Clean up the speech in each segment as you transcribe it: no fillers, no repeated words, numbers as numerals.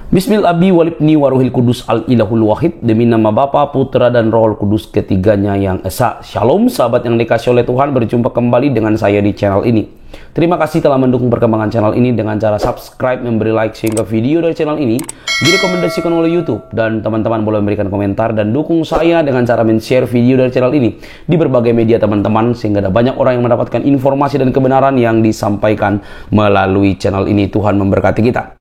Bismil abi walibni waruhil kudus al ilahul wahid. Demi nama Bapa, Putra dan Roh Kudus ketiganya yang esa. Shalom sahabat yang dikasih oleh Tuhan, berjumpa kembali dengan saya di channel ini. Terima kasih telah mendukung perkembangan channel ini dengan cara subscribe, memberi like, sehingga video dari channel ini direkomendasikan oleh YouTube. Dan teman-teman boleh memberikan komentar dan dukung saya dengan cara men-share video dari channel ini di berbagai media teman-teman, sehingga ada banyak orang yang mendapatkan informasi dan kebenaran yang disampaikan melalui channel ini. Tuhan memberkati kita.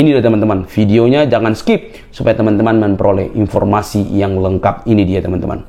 Ini dia teman-teman, videonya jangan skip supaya teman-teman memperoleh informasi yang lengkap. Ini dia teman-teman.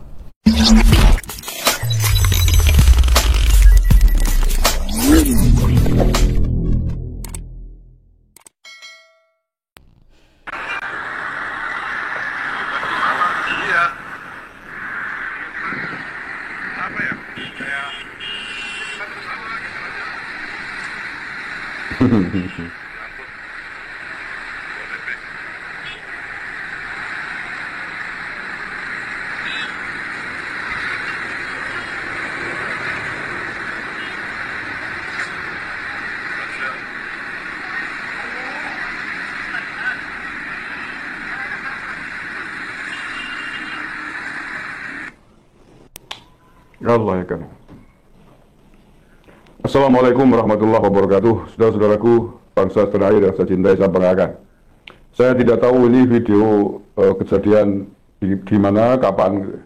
Allah ya kan. Assalamualaikum warahmatullahi wabarakatuh. Saudara-saudaraku, bangsa tanah air yang saya cintai, saya banggakan. Saya tidak tahu ini video kejadian di mana, kapan.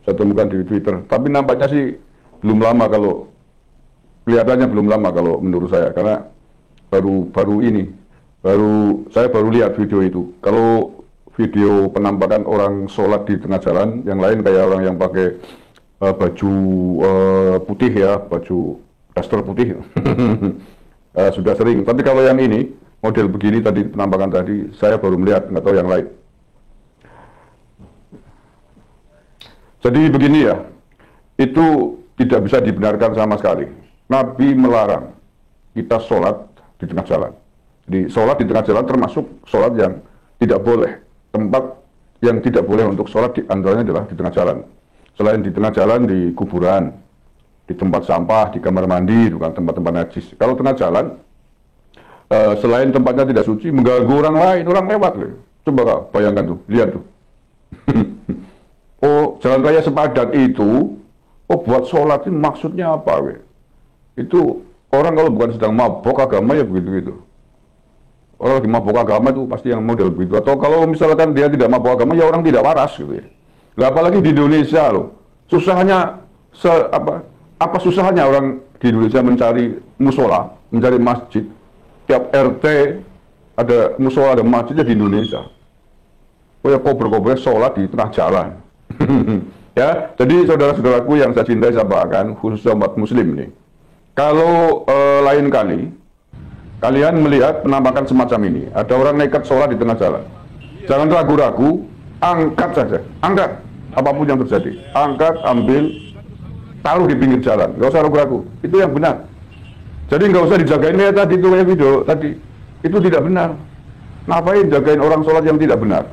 Saya temukan di Twitter. Tapi nampaknya sih belum lama, kelihatannya belum lama kalau menurut saya, karena saya baru lihat video itu. Kalau video penampakan orang sholat di tengah jalan, yang lain kayak orang yang pakai baju putih ya, baju daster putih. Sudah sering, tapi kalau yang ini model begini tadi, penampakan tadi, saya baru melihat, nggak tahu yang lain. Jadi begini ya, itu tidak bisa dibenarkan sama sekali. Nabi melarang kita sholat di tengah jalan. Jadi sholat di tengah jalan termasuk sholat yang tidak boleh. Tempat yang tidak boleh untuk sholat di antaranya adalah di tengah jalan. Selain di tengah jalan, di kuburan, di tempat sampah, di kamar mandi, bukan tempat-tempat najis. Kalau tengah jalan, selain tempatnya tidak suci, mengganggu orang lain, orang lewat. Coba kau bayangkan tuh, lihat tuh. Oh, jalan raya sepadat itu, buat sholat ini maksudnya apa? Itu orang kalau bukan sedang mabok agama ya begitu-gitu. Orang lagi mabok agama itu pasti yang model begitu. Atau kalau misalkan dia tidak mabok agama, ya orang tidak waras gitu ya. Lah, apalagi di Indonesia loh, susahnya apa susahnya orang di Indonesia mencari musola, mencari masjid. Tiap RT ada musola, ada masjidnya di Indonesia. Oh ya, kober-kober sholat di tengah jalan. Ya, jadi saudara-saudaraku yang saya cintai, saya banggakan, khususnya umat muslim nih. Kalau lain kali kalian melihat penampakan semacam ini, ada orang nekat sholat di tengah jalan, jangan ragu-ragu, angkat saja, angkat. Apapun yang terjadi, angkat, ambil, taruh di pinggir jalan, nggak usah ragu-ragu. Itu yang benar. Jadi nggak usah dijagain kayak tadi itu, kayak video tadi. Itu tidak benar. Ngapain jagain orang sholat yang tidak benar?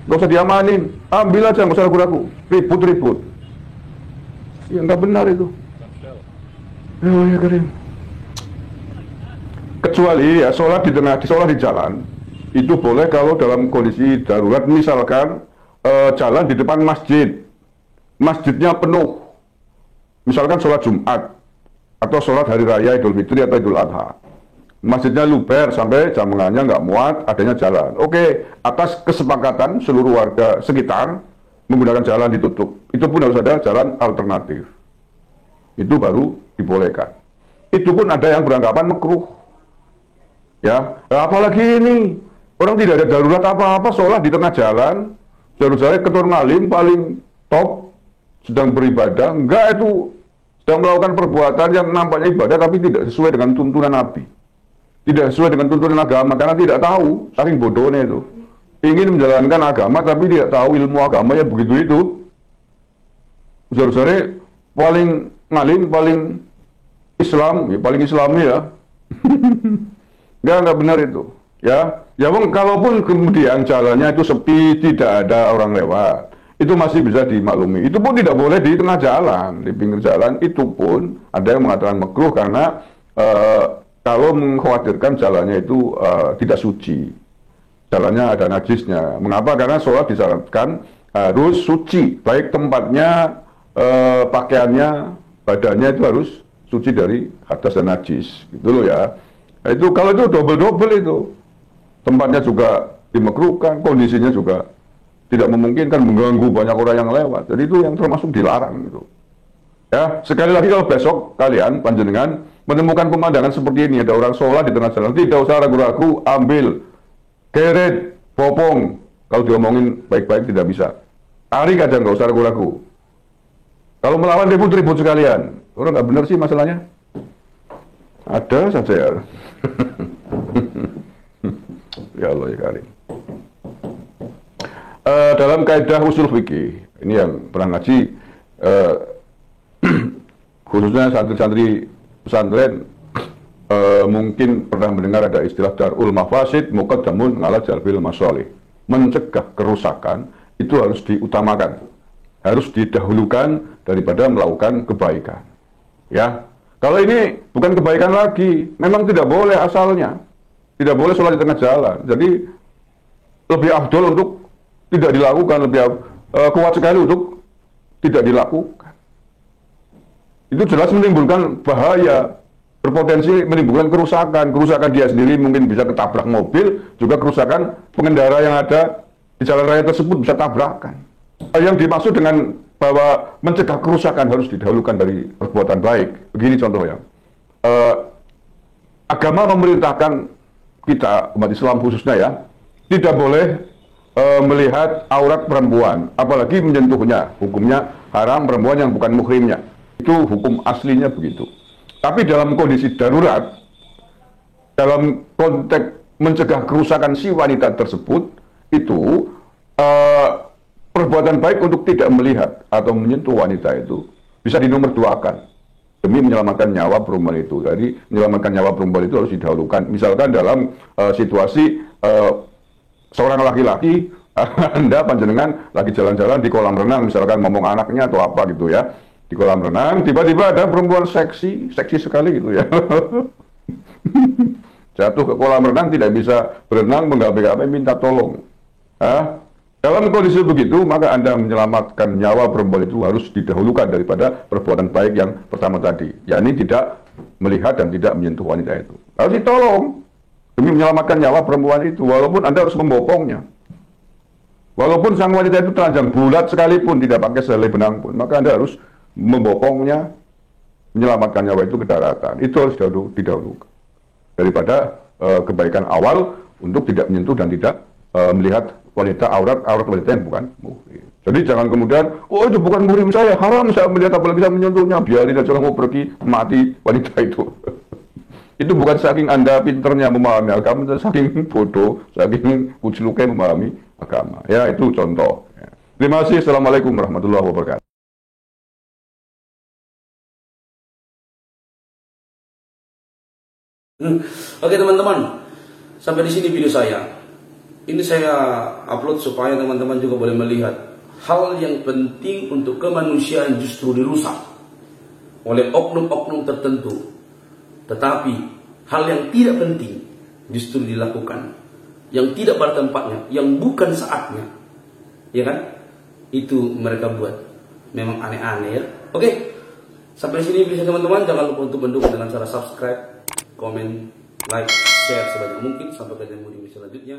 Nggak usah diamanin, ambil aja, nggak usah ragu-ragu. Ribut-ribut, ya nggak benar itu. Ya Karim. Kecuali ya sholat di jalan itu boleh kalau dalam kondisi darurat, misalkan jalan di depan masjidnya penuh, misalkan sholat Jumat atau sholat hari raya Idul Fitri atau Idul Adha, masjidnya luber sampai jamaahnya nggak muat, adanya jalan. Oke, atas kesepakatan seluruh warga sekitar menggunakan jalan ditutup, itu pun harus ada jalan alternatif, itu baru dibolehkan. Itu pun ada yang beranggapan makruh ya. Apalagi ini orang tidak ada darurat apa-apa, sholat di tengah jalan. Jalur saya ketua ngalim paling top, sedang beribadah, enggak, itu sedang melakukan perbuatan yang nampaknya ibadah tapi tidak sesuai dengan tuntunan Nabi, tidak sesuai dengan tuntunan agama, karena tidak tahu, saking bodohnya itu, ingin menjalankan agama tapi tidak tahu ilmu agama ya begitu itu. Jalur saya paling ngalim, paling Islam, ya paling Islami ya. Enggak benar itu. Ya, kalaupun kemudian jalannya itu sepi, tidak ada orang lewat, itu masih bisa dimaklumi. Itu pun tidak boleh di tengah jalan, di pinggir jalan. Itu pun ada yang mengatakan makruh karena kalau mengkhawatirkan jalannya itu tidak suci, jalannya ada najisnya. Mengapa? Karena sholat disyaratkan harus suci, baik tempatnya, pakaiannya, badannya itu harus suci dari hadas dan najis, gitu loh ya. Nah, itu kalau itu double itu, tempatnya juga dimakruhkan, kondisinya juga tidak memungkinkan, mengganggu banyak orang yang lewat. Jadi itu yang termasuk dilarang gitu. Ya, sekali lagi kalau besok kalian panjenengan menemukan pemandangan seperti ini, ada orang sholat di tengah jalan, tidak usah ragu-ragu, ambil keret, popong. Kalau diomongin baik-baik tidak bisa. Tarik aja, nggak usah ragu-ragu. Kalau melawan ribut-ribut sekalian, orang nggak benar sih masalahnya. Ada saja ya. Ya Allah ya Karim. Dalam kaidah usul fikih, ini yang pernah ngaji, khususnya santri-santri pesantren, mungkin pernah mendengar ada istilah darul mafasid muqaddamun ala jalbil masalih. Mencegah kerusakan itu harus diutamakan, harus didahulukan daripada melakukan kebaikan. Ya, kalau ini bukan kebaikan lagi, memang tidak boleh asalnya, tidak boleh sholat di tengah jalan. Jadi lebih afdol untuk tidak dilakukan, lebih kuat sekali untuk tidak dilakukan. Itu jelas menimbulkan bahaya, berpotensi menimbulkan kerusakan dia sendiri mungkin bisa ketabrak mobil, juga kerusakan pengendara yang ada di jalan raya tersebut bisa tabrakan. Yang dimaksud dengan bahwa mencegah kerusakan harus didahulukan dari perbuatan baik. Begini contohnya, agama memerintahkan kita, umat Islam khususnya ya, tidak boleh melihat aurat perempuan, apalagi menyentuhnya. Hukumnya haram perempuan yang bukan muhrimnya. Itu hukum aslinya begitu. Tapi dalam kondisi darurat, dalam konteks mencegah kerusakan si wanita tersebut, itu perbuatan baik untuk tidak melihat atau menyentuh wanita itu bisa dinomorduakan demi menyelamatkan nyawa perempuan itu. Jadi menyelamatkan nyawa perempuan itu harus didahulukan. Misalkan dalam situasi seorang laki-laki, Anda panjenengan lagi jalan-jalan di kolam renang, misalkan ngomong anaknya atau apa gitu ya, di kolam renang, tiba-tiba ada perempuan seksi sekali gitu ya, jatuh ke kolam renang, tidak bisa berenang, menggapai-gapai, minta tolong. Dalam kondisi begitu, maka Anda menyelamatkan nyawa perempuan itu harus didahulukan daripada perbuatan baik yang pertama tadi, yakni tidak melihat dan tidak menyentuh wanita itu. Harus ditolong demi menyelamatkan nyawa perempuan itu, walaupun Anda harus membopongnya. Walaupun sang wanita itu telanjang bulat sekalipun, tidak pakai selai benang pun, maka Anda harus membopongnya, menyelamatkan nyawa itu ke daratan. Itu harus didahulukan daripada kebaikan awal untuk tidak menyentuh dan tidak melihat wanita, aurat wanita yang bukan muhrim. Jadi jangan kemudian, oh itu bukan muhrim saya, haram saya melihat apalagi saya menyentuhnya, biarin aja mau pergi, mati wanita itu. Itu bukan saking Anda pinternya memahami agama, saking bodoh, saking kucilukai memahami agama. Ya, itu contoh. Terima kasih. Assalamualaikum warahmatullahi wabarakatuh. Oke teman-teman, sampai di sini video saya. Ini saya upload supaya teman-teman juga boleh melihat hal yang penting untuk kemanusiaan justru dirusak oleh oknum-oknum tertentu. Tetapi hal yang tidak penting justru dilakukan, yang tidak pada tempatnya, yang bukan saatnya, ya kan? Itu mereka buat. Memang aneh-aneh ya. Oke, sampai sini bisa teman-teman. Jangan lupa untuk mendukung dengan cara subscribe, komen, like, share sebanyak mungkin. Sampai ketemu di video selanjutnya.